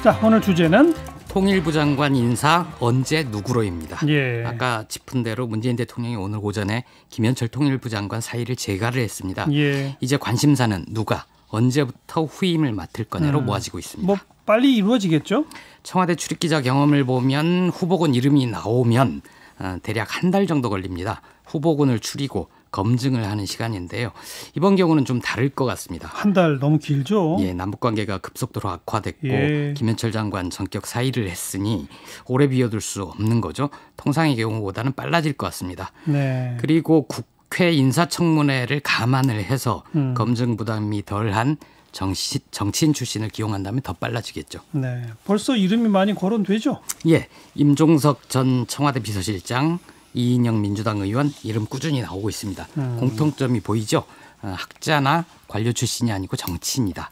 자, 오늘 주제는 통일부 장관 인사 언제 누구로입니다. 예. 아까 짚은 대로 문재인 대통령이 오늘 오전에 김현철 통일부 장관 사의를 재가를 했습니다. 예. 이제 관심사는 누가 언제부터 후임을 맡을 거냐로 모아지고 있습니다. 뭐 빨리 이루어지겠죠? 청와대 출입기자 경험을 보면 후보군 이름이 나오면 대략 한 달 정도 걸립니다. 후보군을 추리고 검증을 하는 시간인데요. 이번 경우는 좀 다를 것 같습니다. 한 달 너무 길죠? 예, 남북관계가 급속도로 악화됐고 예. 김현철 장관 전격 사의를 했으니 오래 비워둘 수 없는 거죠. 통상의 경우보다는 빨라질 것 같습니다. 네. 그리고 국회 인사청문회를 감안을 해서 검증 부담이 덜한 정치인 출신을 기용한다면 더 빨라지겠죠. 네. 벌써 이름이 많이 거론되죠? 예, 임종석 전 청와대 비서실장, 이인영 민주당 의원 이름 꾸준히 나오고 있습니다. 공통점이 보이죠. 학자나 관료 출신이 아니고 정치인이다.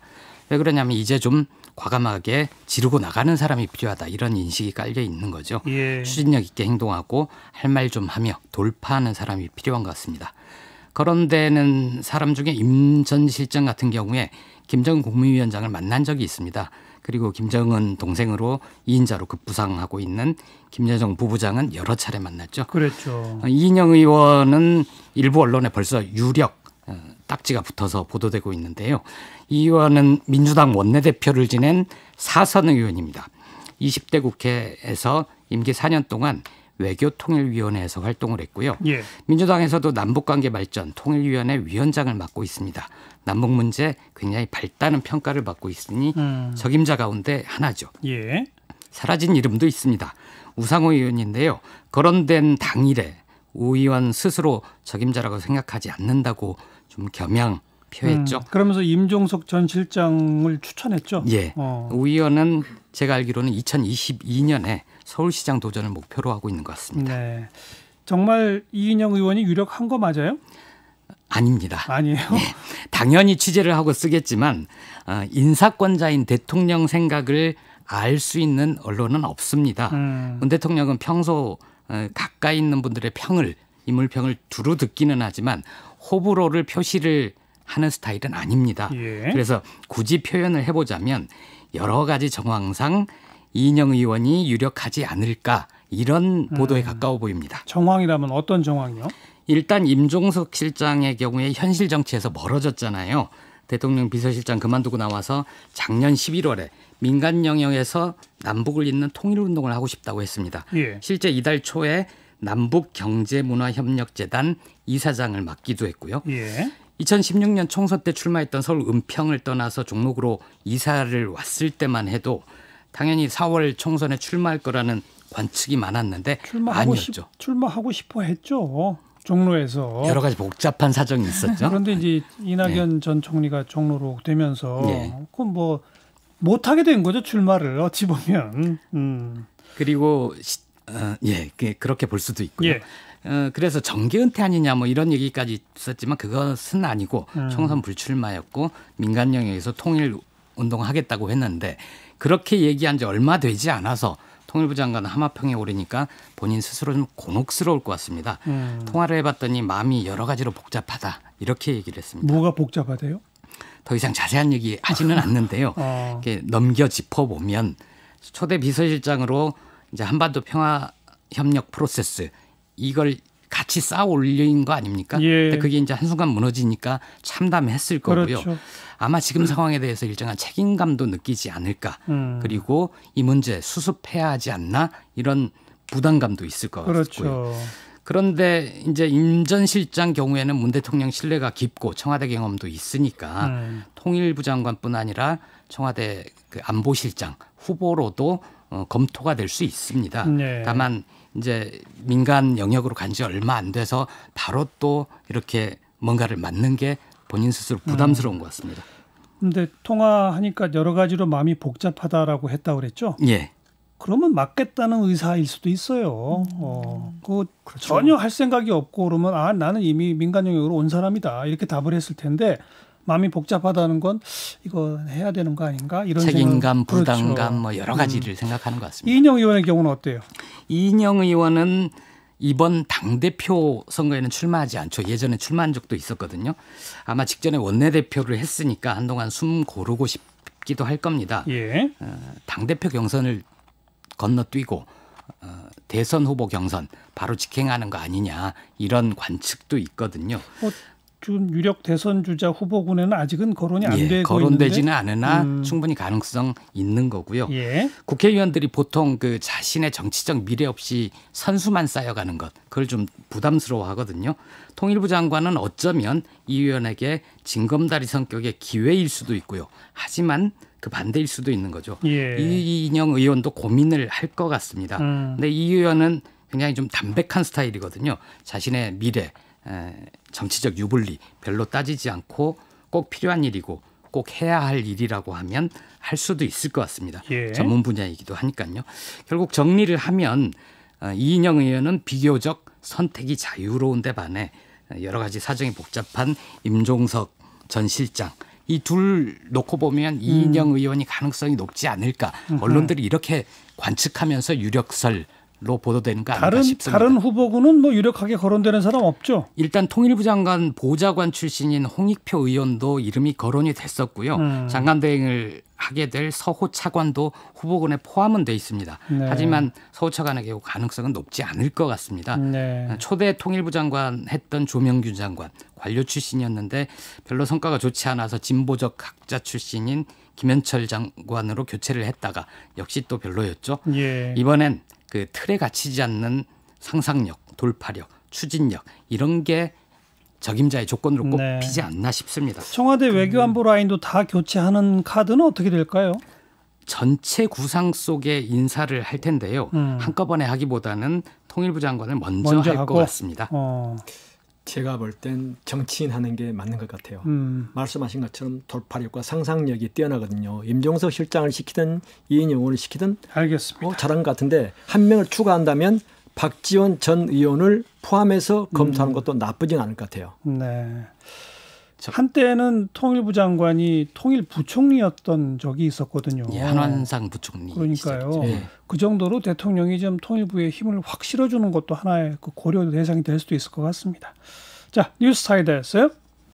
왜 그러냐면 이제 좀 과감하게 지르고 나가는 사람이 필요하다. 이런 인식이 깔려 있는 거죠. 예. 추진력 있게 행동하고 할 말 좀 하며 돌파하는 사람이 필요한 것 같습니다. 거론되는 사람 중에 임 전 실장 같은 경우에 김정은 국무위원장을 만난 적이 있습니다. 그리고 김정은 동생으로 2인자로 급부상하고 있는 김여정 부부장은 여러 차례 만났죠. 그랬죠. 이인영 의원은 일부 언론에 벌써 유력 딱지가 붙어서 보도되고 있는데요. 이 의원은 민주당 원내대표를 지낸 4선 의원입니다. 20대 국회에서 임기 4년 동안 외교통일위원회에서 활동을 했고요. 예. 민주당에서도 남북관계 발전 통일위원회 위원장을 맡고 있습니다. 남북 문제 굉장히 밝다는 평가를 받고 있으니 적임자 가운데 하나죠. 예. 사라진 이름도 있습니다. 우상호 의원인데요. 거론된 당일에 우 의원 스스로 적임자라고 생각하지 않는다고 좀 겸양 표했죠. 그러면서 임종석 전 실장을 추천했죠? 예. 우 의원은 제가 알기로는 2022년에 서울시장 도전을 목표로 하고 있는 것 같습니다. 네. 정말 이인영 의원이 유력한 거 맞아요? 아닙니다. 아니에요? 네. 당연히 취재를 하고 쓰겠지만 인사권자인 대통령 생각을 알 수 있는 언론은 없습니다. 문 대통령은 평소 가까이 있는 분들의 평을 인물평을 두루 듣기는 하지만 호불호를 표시를 하는 스타일은 아닙니다. 예. 그래서 굳이 표현을 해보자면 여러 가지 정황상 이인영 의원이 유력하지 않을까 이런 보도에 가까워 보입니다. 정황이라면 어떤 정황이요? 일단 임종석 실장의 경우에 현실 정치에서 멀어졌잖아요. 대통령 비서실장 그만두고 나와서 작년 11월에 민간 영역에서 남북을 잇는 통일운동을 하고 싶다고 했습니다. 예. 실제 이달 초에 남북경제문화협력재단 이사장을 맡기도 했고요. 예. 2016년 총선 때 출마했던 서울 은평을 떠나서 종로구로 이사를 왔을 때만 해도 당연히 4월 총선에 출마할 거라는 관측이 많았는데 아니었죠. 출마하고 싶어 했죠. 종로에서. 여러 가지 복잡한 사정이 있었죠. 그런데 이제 이낙연 전 총리가 종로로 되면서 그건 뭐 못하게 된 거죠. 출마를 어찌 보면. 그리고 그렇게 볼 수도 있고요. 예. 그래서 정계 은퇴 아니냐 뭐 이런 얘기까지 있었지만 그것은 아니고 총선 불출마였고 민간 영역에서 통일 운동하겠다고 했는데 그렇게 얘기한 지 얼마 되지 않아서 통일부 장관 하마평에 오르니까 본인 스스로 좀 곤혹스러울 것 같습니다. 통화를 해봤더니 마음이 여러 가지로 복잡하다 이렇게 얘기를 했습니다. 뭐가 복잡하대요? 더 이상 자세한 얘기 하지는 않는데요. 이렇게 넘겨 짚어보면 초대 비서실장으로 이제 한반도 평화협력 프로세스 이걸 같이 쌓아 올린 거 아닙니까? 예. 근데 그게 이제 한순간 무너지니까 참담했을 거고요. 그렇죠. 아마 지금 상황에 대해서 일정한 책임감도 느끼지 않을까. 그리고 이 문제 수습해야 하지 않나 이런 부담감도 있을 것 같고요. 그렇죠. 그런데 이제 임 전 실장 경우에는 문 대통령 신뢰가 깊고 청와대 경험도 있으니까 통일부 장관뿐 아니라 청와대 그 안보실장 후보로도 검토가 될 수 있습니다. 네. 다만 이제 민간 영역으로 간 지 얼마 안 돼서 바로 또 이렇게 뭔가를 맡는 게 본인 스스로 부담스러운 것 같습니다. 근데 통화하니까 여러 가지로 마음이 복잡하다라고 했다고 그랬죠? 예. 그러면 맡겠다는 의사일 수도 있어요. 그렇죠. 전혀 할 생각이 없고 그러면 나는 이미 민간 영역으로 온 사람이다 이렇게 답을 했을 텐데 마음이 복잡하다는 건 이거 해야 되는 거 아닌가 이런 책임감, 생각. 부담감 그렇죠. 뭐 여러 가지를 생각하는 것 같습니다. 이인영 의원의 경우는 어때요? 이인영 의원은 이번 당대표 선거에는 출마하지 않죠. 예전에 출마한 적도 있었거든요. 아마 직전에 원내대표를 했으니까 한동안 숨 고르고 싶기도 할 겁니다. 예. 당대표 경선을 건너뛰고 대선 후보 경선 바로 직행하는 거 아니냐 이런 관측도 있거든요. 지금 유력 대선 주자 후보군에는 아직은 거론이 안 되고 거론되지는 있는데? 않으나 충분히 가능성 있는 거고요. 예. 국회의원들이 보통 그 자신의 정치적 미래 없이 선수만 쌓여가는 것 그걸 좀 부담스러워하거든요. 통일부 장관은 어쩌면 이 의원에게 징검다리 성격의 기회일 수도 있고요. 하지만 그 반대일 수도 있는 거죠. 예. 이인영 의원도 고민을 할 것 같습니다. 근데 이 의원은 굉장히 좀 담백한 스타일이거든요. 자신의 미래, 정치적 유불리 별로 따지지 않고 꼭 필요한 일이고 꼭 해야 할 일이라고 하면 할 수도 있을 것 같습니다. 예. 전문 분야이기도 하니까요. 결국 정리를 하면 이인영 의원은 비교적 선택이 자유로운 데 반해 여러 가지 사정이 복잡한 임종석 전 실장 이 둘 놓고 보면 이인영 의원이 가능성이 높지 않을까. 언론들이 이렇게 관측하면서 유력설로 보도되는 거 아닐까 싶습니다. 다른 후보군은 뭐 유력하게 거론되는 사람 없죠? 일단 통일부 장관 보좌관 출신인 홍익표 의원도 이름이 거론이 됐었고요. 장관 대행을 하게 될 서호 차관도 후보군에 포함은 돼 있습니다. 네. 하지만 서호 차관에게 가능성은 높지 않을 것 같습니다. 네. 초대 통일부 장관 했던 조명균 장관 관료 출신이었는데 별로 성과가 좋지 않아서 진보적 학자 출신인 김현철 장관으로 교체를 했다가 역시 또 별로였죠. 예. 이번엔 그 틀에 갇히지 않는 상상력, 돌파력, 추진력 이런 게 적임자의 조건으로 꼽히지 않나 싶습니다. 청와대 외교안보 라인도 다 교체하는 카드는 어떻게 될까요? 전체 구상 속에 인사를 할 텐데요. 한꺼번에 하기보다는 통일부 장관을 먼저 할 것 같습니다. 제가 볼 땐 정치인 하는 게 맞는 것 같아요. 말씀하신 것처럼 돌파력과 상상력이 뛰어나거든요. 임종석 실장을 시키든 이인영 의원을 시키든 알겠습니다. 잘한 것 같은데 한 명을 추가한다면 박지원 전 의원을 포함해서 검토하는 것도 나쁘진 않을 것 같아요. 네. 한때는 통일부 장관이 통일부총리였던 적이 있었거든요. 예, 한완상 부총리. 그러니까요. 예. 그 정도로 대통령이 좀 통일부의 힘을 확 실어주는 것도 하나의 그 고려 대상이 될 수도 있을 것 같습니다. 자, 뉴스 사이드였어요.